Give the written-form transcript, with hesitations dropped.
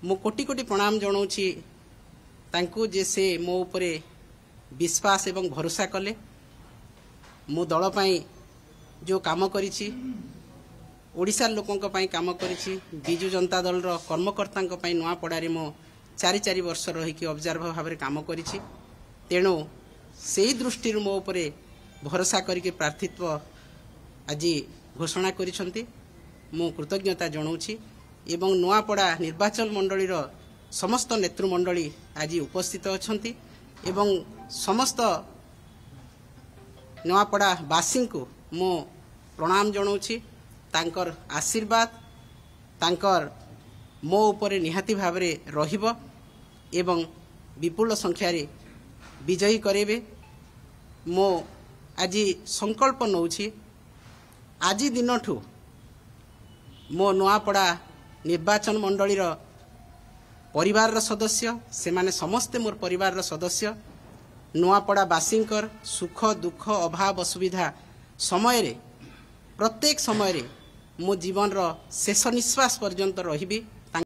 मु कोटि कोटि प्रणाम जनाऊँगी तांकु जे से मो उपरे विश्वास एवं भरोसा कले मु दल पाई जो काम करिछि ओडिशा लोकंक पाई काम करिछि बिजु जनता दल रो कर्मकर्तांक पाई नुआपड़ारे मो 4 वर्ष रही ऑब्जर्वर भाव में काम करिछि तेणु से दृष्टि मो उपरे भरोसा करके प्रार्थित्व आज घोषणा करिसंती मु कृतज्ञता जनाऊँगी एवं नुआपड़ा निर्वाचन मंडली रो समस्त नेतृमंडली आज उपस्थित अछंती एवं समस्त नुआपड़ा वासी को मु प्रणाम जनाऊँगी तांकर आशीर्वाद तांकर मो उपरे निहाती भाव में रहिबो एवं विपुल संख्यार विजयी करेबे मो आज संकल्प नौछि आज दिनठू मो नुआपड़ा निर्वाचन मंडली रो परिवार सदस्य से माने समस्ते मोर परिवार सदस्य नुआपड़ा बासींकर सुख दुख अभाव असुविधा समय प्रत्येक समय मो जीवन रो शेष निश्वास पर्यंत रहिबी